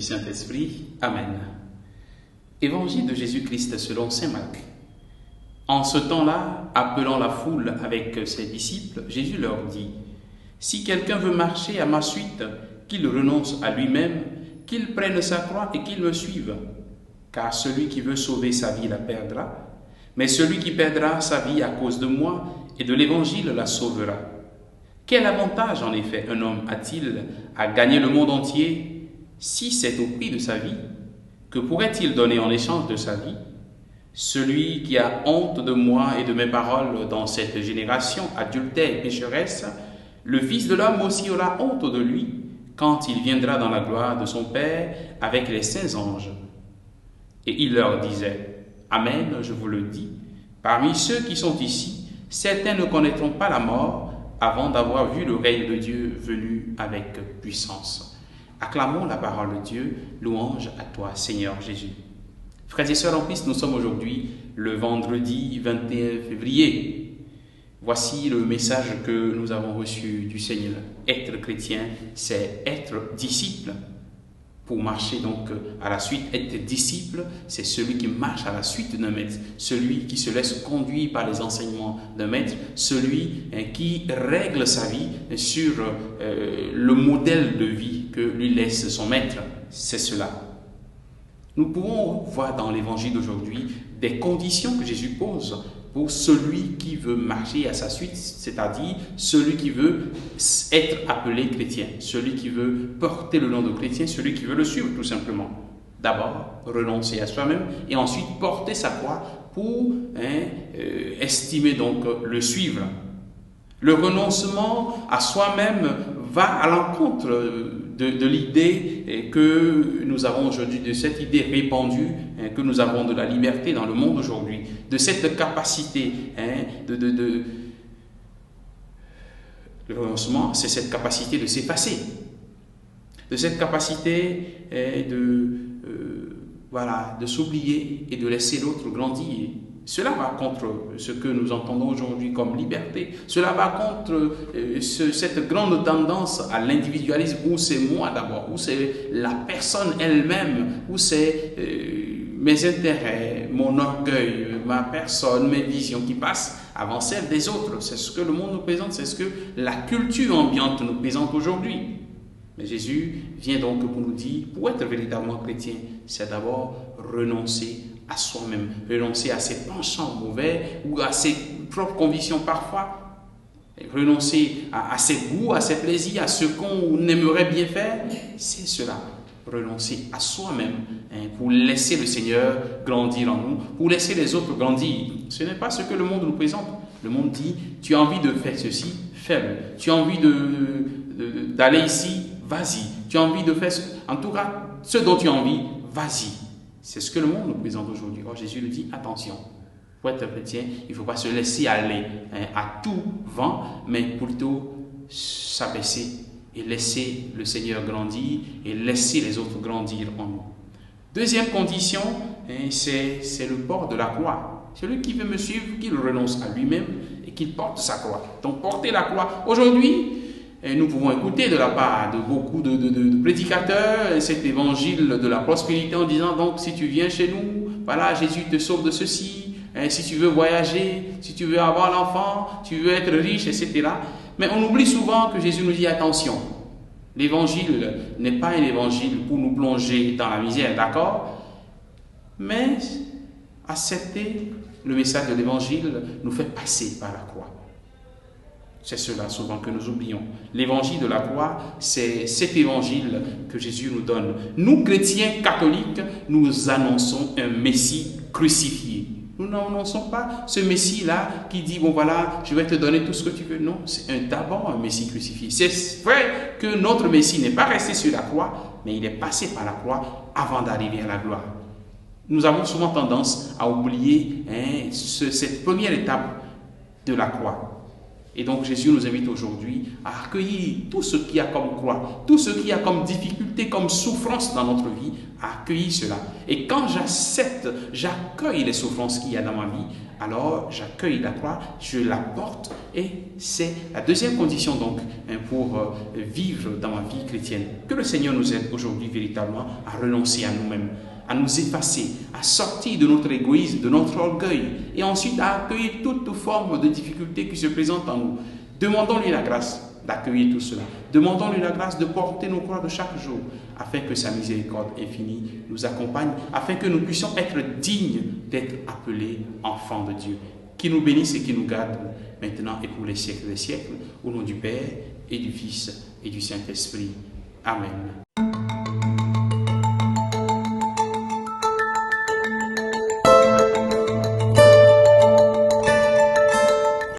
Saint-Esprit. Amen. Évangile de Jésus-Christ selon saint Marc. En ce temps-là, appelant la foule avec ses disciples, Jésus leur dit : « Si quelqu'un veut marcher à ma suite, qu'il renonce à lui-même, qu'il prenne sa croix et qu'il me suive. Car celui qui veut sauver sa vie la perdra, mais celui qui perdra sa vie à cause de moi et de l'Évangile la sauvera. Quel avantage en effet un homme a-t-il à gagner le monde entier si c'est au prix de sa vie? Que pourrait-il donner en échange de sa vie? Celui qui a honte de moi et de mes paroles dans cette génération adultère et pécheresse, le Fils de l'homme aussi aura honte de lui quand il viendra dans la gloire de son Père avec les saints anges. » Et il leur disait : « Amen, je vous le dis, parmi ceux qui sont ici, certains ne connaîtront pas la mort avant d'avoir vu le règne de Dieu venu avec puissance. » Acclamons la parole de Dieu, louange à toi, Seigneur Jésus. Frères et sœurs en Christ, nous sommes aujourd'hui le vendredi 21 février. Voici le message que nous avons reçu du Seigneur. Être chrétien, c'est être disciple. Pour marcher donc à la suite, être disciple, c'est celui qui marche à la suite d'un maître, celui qui se laisse conduire par les enseignements d'un maître, celui qui règle sa vie sur le modèle de vie que lui laisse son maître. C'est cela. Nous pouvons voir dans l'évangile d'aujourd'hui des conditions que Jésus pose pour celui qui veut marcher à sa suite, c'est-à-dire celui qui veut être appelé chrétien, celui qui veut porter le nom de chrétien, celui qui veut le suivre tout simplement. D'abord, renoncer à soi-même et ensuite porter sa croix pour estimer donc le suivre. Le renoncement à soi-même va à l'encontre de l'idée que nous avons aujourd'hui, de cette idée répandue que nous avons de la liberté dans le monde aujourd'hui, de cette capacité le renoncement, c'est cette capacité de s'effacer, de cette capacité de s'oublier et de laisser l'autre grandir. Cela va contre ce que nous entendons aujourd'hui comme liberté. Cela va contre cette grande tendance à l'individualisme où c'est moi d'abord, où c'est la personne elle-même, où c'est mes intérêts, mon orgueil, ma personne, mes visions qui passent avant celles des autres. C'est ce que le monde nous présente, c'est ce que la culture ambiante nous présente aujourd'hui. Mais Jésus vient donc pour nous dire, pour être véritablement chrétien, c'est d'abord renoncer à soi-même, renoncer à ses penchants mauvais ou à ses propres convictions parfois, renoncer à ses goûts, à ses plaisirs, à ce qu'on aimerait bien faire, c'est cela, renoncer à soi-même pour laisser le Seigneur grandir en nous, pour laisser les autres grandir. Ce n'est pas ce que le monde nous présente. Le monde dit, tu as envie de faire ceci, fais-le. Tu as envie d'aller ici, vas-y. Tu as envie de faire en tout cas ce dont tu as envie, vas-y. C'est ce que le monde nous présente aujourd'hui. Or, Jésus nous dit, attention, pour être chrétien, il ne faut pas se laisser aller à tout vent, mais plutôt s'abaisser et laisser le Seigneur grandir et laisser les autres grandir en nous. Deuxième condition, c'est le port de la croix. Celui qui veut me suivre, qu'il renonce à lui-même et qu'il porte sa croix. Donc, porter la croix. Aujourd'hui, nous pouvons écouter de la part de beaucoup de prédicateurs cet évangile de la prospérité en disant donc si tu viens chez nous, voilà, Jésus te sauve de ceci, si tu veux voyager, si tu veux avoir l'enfant, tu veux être riche, etc. Mais on oublie souvent que Jésus nous dit attention, l'évangile n'est pas un évangile pour nous plonger dans la misère, d'accord? Mais accepter le message de l'évangile nous fait passer par la croix. C'est cela souvent que nous oublions. L'évangile de la croix, c'est cet évangile que Jésus nous donne. Nous, chrétiens catholiques, nous annonçons un Messie crucifié. Nous n'annonçons pas ce Messie-là qui dit, bon voilà, je vais te donner tout ce que tu veux. Non, c'est d'abord un Messie crucifié. C'est vrai que notre Messie n'est pas resté sur la croix, mais il est passé par la croix avant d'arriver à la gloire. Nous avons souvent tendance à oublier cette première étape de la croix. Et donc Jésus nous invite aujourd'hui à accueillir tout ce qui a comme croix, tout ce qui a comme difficulté, comme souffrance dans notre vie, à accueillir cela. Et quand j'accepte, j'accueille les souffrances qu'il y a dans ma vie, alors j'accueille la croix, je la porte, et c'est la deuxième condition donc pour vivre dans ma vie chrétienne. Que le Seigneur nous aide aujourd'hui véritablement à renoncer à nous-mêmes, à nous effacer, à sortir de notre égoïsme, de notre orgueil, et ensuite à accueillir toute forme de difficulté qui se présente en nous. Demandons-lui la grâce d'accueillir tout cela. Demandons-lui la grâce de porter nos croix de chaque jour, afin que sa miséricorde infinie nous accompagne, afin que nous puissions être dignes d'être appelés enfants de Dieu. Qui nous bénisse et qui nous garde maintenant et pour les siècles des siècles, au nom du Père et du Fils et du Saint-Esprit. Amen.